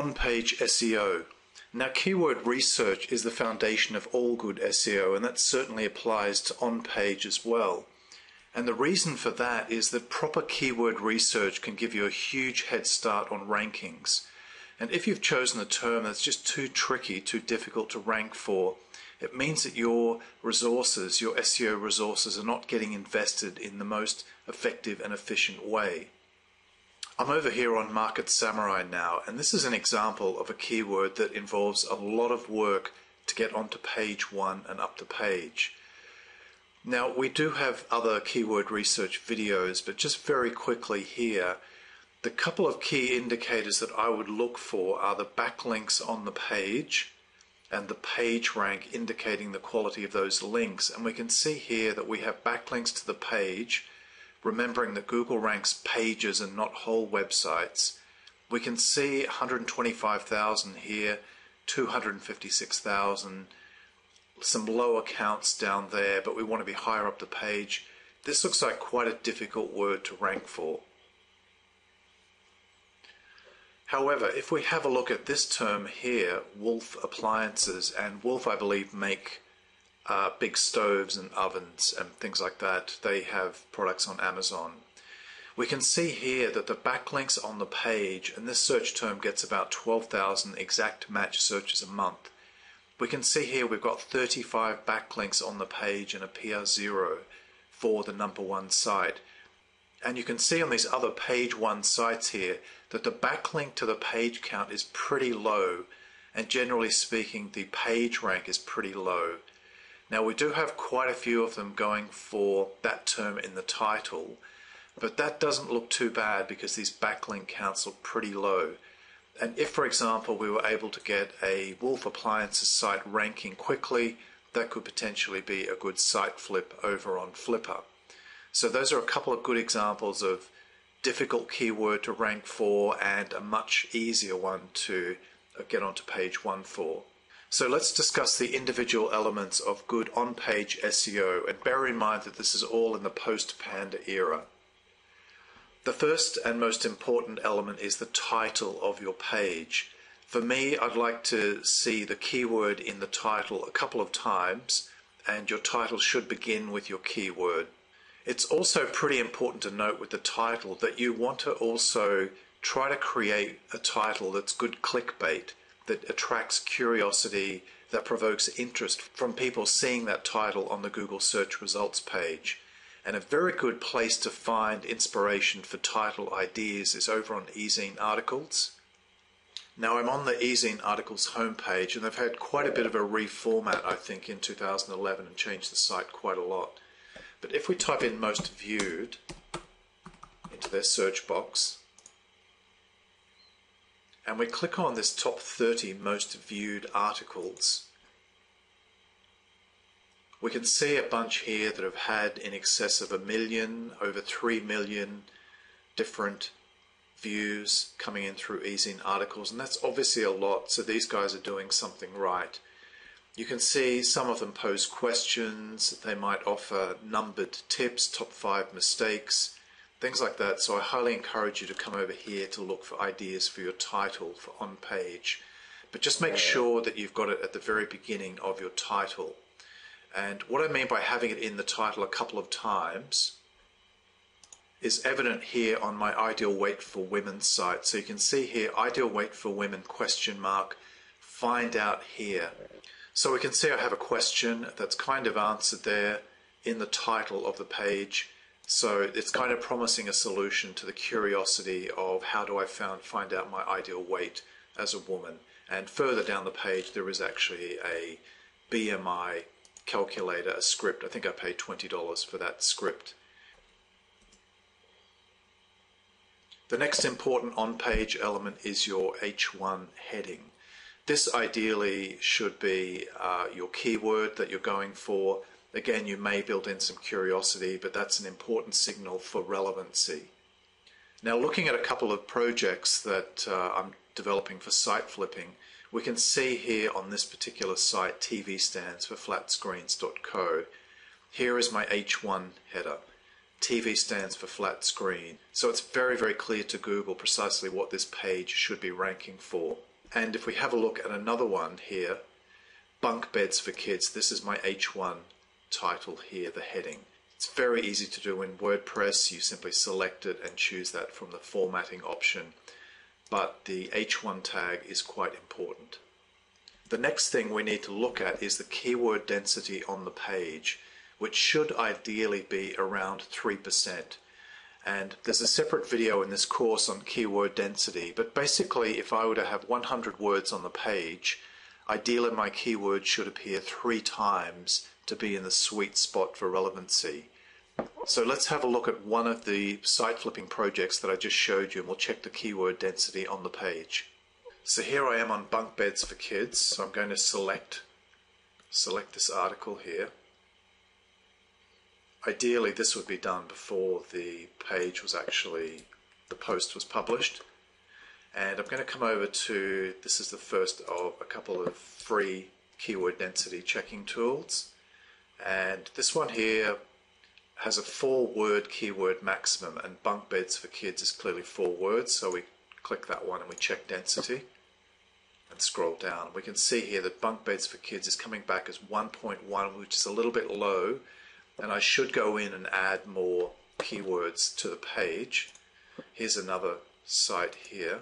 on-page SEO. Now, keyword research is the foundation of all good SEO, and that certainly applies to on-page as well. And the reason for that is that proper keyword research can give you a huge head start on rankings. And if you've chosen a term that's just too tricky, too difficult to rank for, it means that your resources, your SEO resources, are not getting invested in the most effective and efficient way. I'm over here on Market Samurai now, and this is an example of a keyword that involves a lot of work to get onto page 1 and up to page. Now, we do have other keyword research videos, but just very quickly here, the couple of key indicators that I would look for are the backlinks on the page and the page rank, indicating the quality of those links. And we can see here that we have backlinks to the page, remembering that Google ranks pages and not whole websites. We can see 125,000 here, 256,000, some lower counts down there, but we want to be higher up the page. This looks like quite a difficult word to rank for. However, if we have a look at this term here, Wolf Appliances, and Wolf, I believe, make big stoves and ovens and things like that. They have products on Amazon. We can see here that the backlinks on the page, and this search term gets about 12,000 exact match searches a month. We can see here we've got 35 backlinks on the page and a PR0 for the #1 site. And you can see on these other page 1 sites here that the backlink to the page count is pretty low, and generally speaking the page rank is pretty low. Now, we do have quite a few of them going for that term in the title, but that doesn't look too bad because these backlink counts look pretty low. And if, for example, we were able to get a Wolf Appliances site ranking quickly, that could potentially be a good site flip over on Flipper. So those are a couple of good examples of difficult keyword to rank for and a much easier one to get onto page 1 for. So let's discuss the individual elements of good on-page SEO, and bear in mind that this is all in the post-Panda era. The first and most important element is the title of your page. For me, I'd like to see the keyword in the title a couple of times, and your title should begin with your keyword. It's also pretty important to note with the title that you want to also try to create a title that's good clickbait, that attracts curiosity, that provokes interest from people seeing that title on the Google search results page. And a very good place to find inspiration for title ideas is over on eZine Articles. Now, I'm on the eZine Articles homepage, and they've had quite a bit of a reformat, I think, in 2011 and changed the site quite a lot. But if we type in most viewed into their search box, and we click on this top 30 most viewed articles, we can see a bunch here that have had in excess of 1 million, over 3 million different views coming in through eZine Articles, and that's obviously a lot, so these guys are doing something right. You can see some of them pose questions, they might offer numbered tips, top 5 mistakes, things like that. So I highly encourage you to come over here to look for ideas for your title for on page. But just make sure that you've got it at the very beginning of your title. And what I mean by having it in the title a couple of times is evident here on my Ideal Weight for Women site. So you can see here, Ideal Weight for Women, ? Find out here. So we can see I have a question that's kind of answered there in the title of the page. So it's kind of promising a solution to the curiosity of how do I find out my ideal weight as a woman. And further down the page there is actually a BMI calculator, a script. I think I paid $20 for that script. The next important on-page element is your H1 heading. This ideally should be your keyword that you're going for. Again, you may build in some curiosity, but that's an important signal for relevancy. Now, looking at a couple of projects that I'm developing for site flipping, we can see here on this particular site, TV stands for flatscreens.co. Here is my H1 header. TV stands for flat screen. So it's very, very clear to Google precisely what this page should be ranking for. And if we have a look at another one here, bunk beds for kids, this is my H1 title here, the heading. It's very easy to do in WordPress. You simply select it and choose that from the formatting option. But the H1 tag is quite important. The next thing we need to look at is the keyword density on the page, which should ideally be around 3%. And there's a separate video in this course on keyword density, but basically if I were to have 100 words on the page, ideally my keyword should appear 3 times to be in the sweet spot for relevancy. So let's have a look at one of the site flipping projects that I just showed you, and we'll check the keyword density on the page. So here I am on bunk beds for kids, so I'm going to select this article here. Ideally this would be done before the page was actually, the post was published. And I'm going to come over to, this is the first of a couple of free keyword density checking tools. And this one here has a 4-word keyword maximum, and bunk beds for kids is clearly 4 words, so we click that one and we check density and scroll down. We can see here that bunk beds for kids is coming back as 1.1, which is a little bit low, and I should go in and add more keywords to the page. Here's another site here,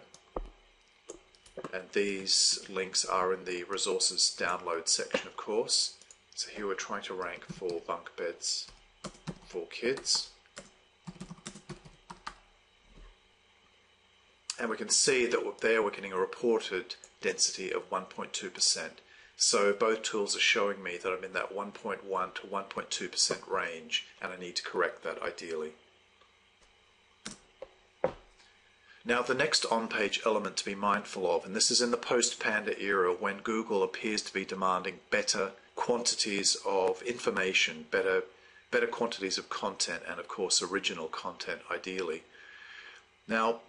and these links are in the resources download section, of course. So here we're trying to rank for bunk beds for kids. And we can see that there we're getting a reported density of 1.2%. So both tools are showing me that I'm in that 1.1 to 1.2% range, and I need to correct that ideally. Now the next on-page element to be mindful of, and this is in the post-Panda era when Google appears to be demanding better quantities of information, better quantities of content, and of course original content ideally. Now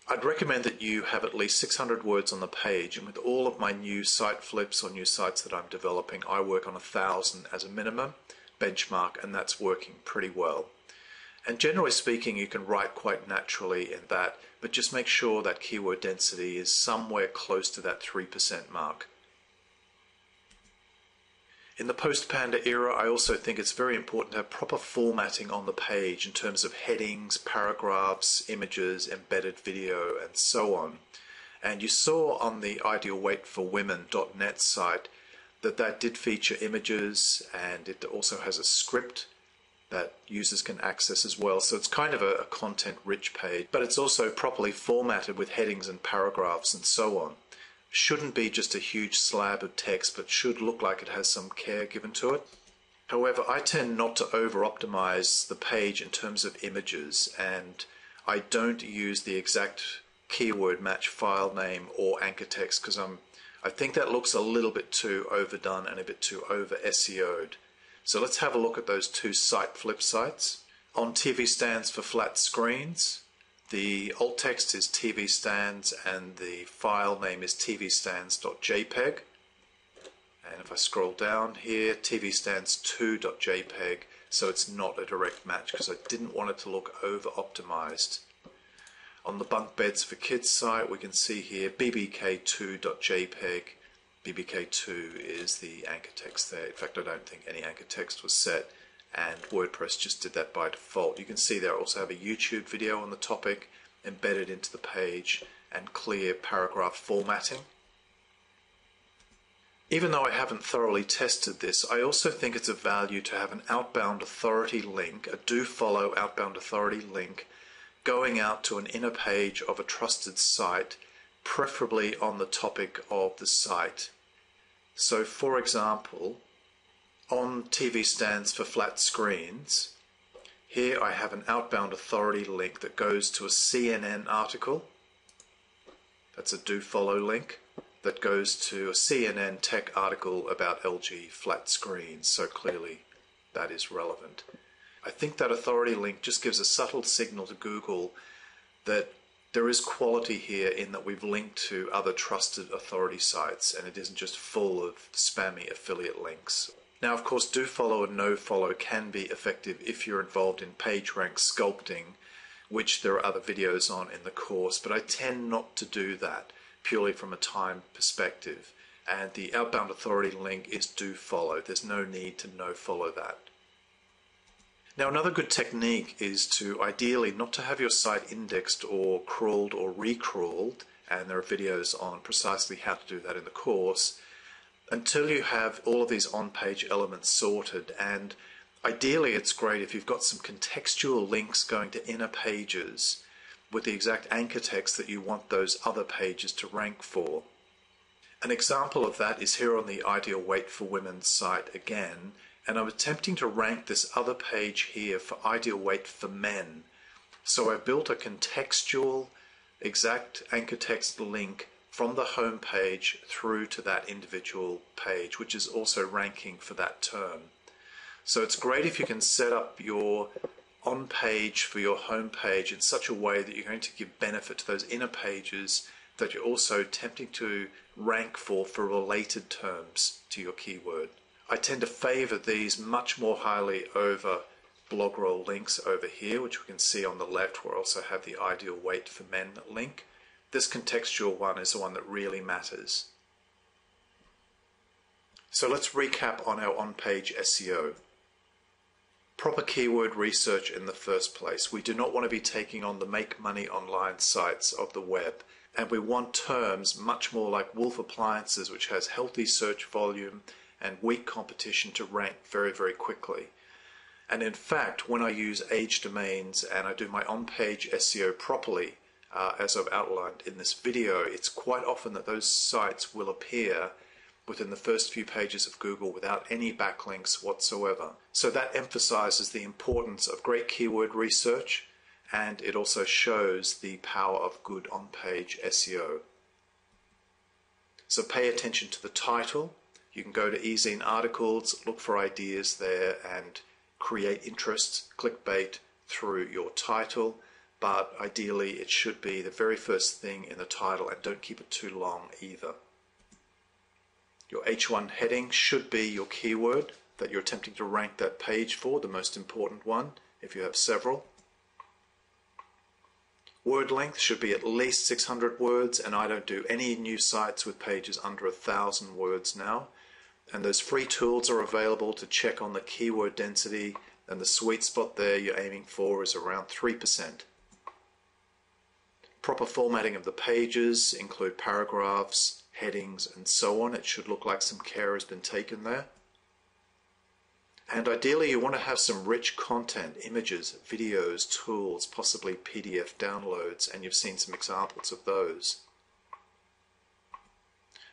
I'd recommend that you have at least 600 words on the page, and with all of my new site flips or new sites that I'm developing, I work on 1,000 as a minimum benchmark, and that's working pretty well. And generally speaking, you can write quite naturally in that, but just make sure that keyword density is somewhere close to that 3% mark. In the post-Panda era, I also think it's very important to have proper formatting on the page in terms of headings, paragraphs, images, embedded video, and so on. And you saw on the idealweightforwomen.net site that did feature images, and it also has a script that users can access as well. So it's kind of a content-rich page, but it's also properly formatted with headings and paragraphs and so on. Shouldn't be just a huge slab of text, but should look like it has some care given to it. However, I tend not to over-optimize the page in terms of images, and I don't use the exact keyword match file name or anchor text because I think that looks a little bit too overdone and a bit too over SEO'd. So let's have a look at those 2 site flip sites. On TV stands for flat screens, the alt text is TV stands and the file name is tvstands.jpg. And if I scroll down here, tvstands2.jpg, so it's not a direct match because I didn't want it to look over optimized. On the bunk beds for kids site, we can see here bbk2.jpg. bbk2 is the anchor text there. In fact, I don't think any anchor text was set, and WordPress just did that by default. You can see there I also have a YouTube video on the topic embedded into the page and clear paragraph formatting. Even though I haven't thoroughly tested this, I also think it's of value to have an outbound authority link, a do follow outbound authority link, going out to an inner page of a trusted site, preferably on the topic of the site. So for example, on TV stands for flat screens, here I have an outbound authority link that goes to a CNN article. That's a do follow link that goes to a CNN tech article about LG flat screens, so clearly that is relevant. I think that authority link just gives a subtle signal to Google that there is quality here in that we've linked to other trusted authority sites and it isn't just full of spammy affiliate links. Now, of course, do follow and no follow can be effective if you're involved in PageRank sculpting, which there are other videos on in the course, but I tend not to do that purely from a time perspective. And the outbound authority link is do follow. There's no need to no follow that. Now, another good technique is to ideally not to have your site indexed or crawled or recrawled, and there are videos on precisely how to do that in the course, until you have all of these on-page elements sorted. And ideally it's great if you've got some contextual links going to inner pages with the exact anchor text that you want those other pages to rank for. An example of that is here on the Ideal Weight for Women site again, and I'm attempting to rank this other page here for Ideal Weight for Men. So I've built a contextual exact anchor text link from the home page through to that individual page, which is also ranking for that term. So it's great if you can set up your on page for your home page in such a way that you're going to give benefit to those inner pages that you're also attempting to rank for related terms to your keyword. I tend to favor these much more highly over blog roll links over here, which we can see on the left, where I also have the Ideal Weight for Men link. This contextual one is the one that really matters. So let's recap on our on-page SEO. Proper keyword research in the first place. We do not want to be taking on the make money online sites of the web, and we want terms much more like Wolf Appliances, which has healthy search volume and weak competition to rank very, very quickly. And in fact, when I use age domains and I do my on-page SEO properly, as I've outlined in this video, it's quite often that those sites will appear within the first few pages of Google without any backlinks whatsoever. So that emphasizes the importance of great keyword research, and it also shows the power of good on-page SEO. So pay attention to the title. You can go to eZine articles, look for ideas there, and create interest, clickbait through your title, but ideally it should be the very first thing in the title, and don't keep it too long either. Your H1 heading should be your keyword that you're attempting to rank that page for, the most important one, if you have several. Word length should be at least 600 words, and I don't do any new sites with pages under 1,000 words now. And those free tools are available to check on the keyword density, and the sweet spot there you're aiming for is around 3%. Proper formatting of the pages include paragraphs, headings, and so on. It should look like some care has been taken there. And ideally you want to have some rich content, images, videos, tools, possibly PDF downloads, and you've seen some examples of those.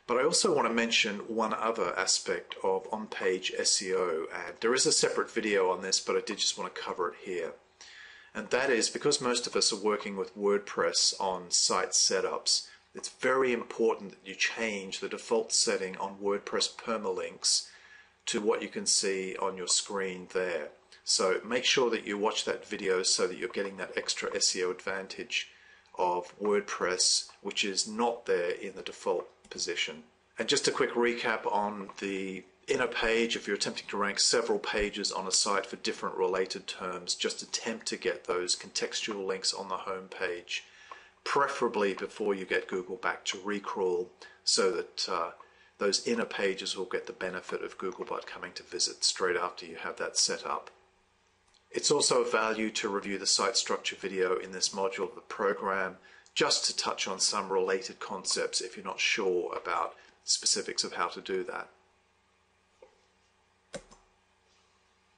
But I also want to mention one other aspect of on-page SEO, and there is a separate video on this, but I did just want to cover it here. And that is, because most of us are working with WordPress on site setups, it's very important that you change the default setting on WordPress permalinks to what you can see on your screen there. So make sure that you watch that video so that you're getting that extra SEO advantage of WordPress, which is not there in the default position. And just a quick recap on the inner page. If you're attempting to rank several pages on a site for different related terms, just attempt to get those contextual links on the home page, preferably before you get Google back to recrawl, so that those inner pages will get the benefit of Googlebot coming to visit straight after you have that set up. It's also of value to review the site structure video in this module of the program, just to touch on some related concepts if you're not sure about specifics of how to do that.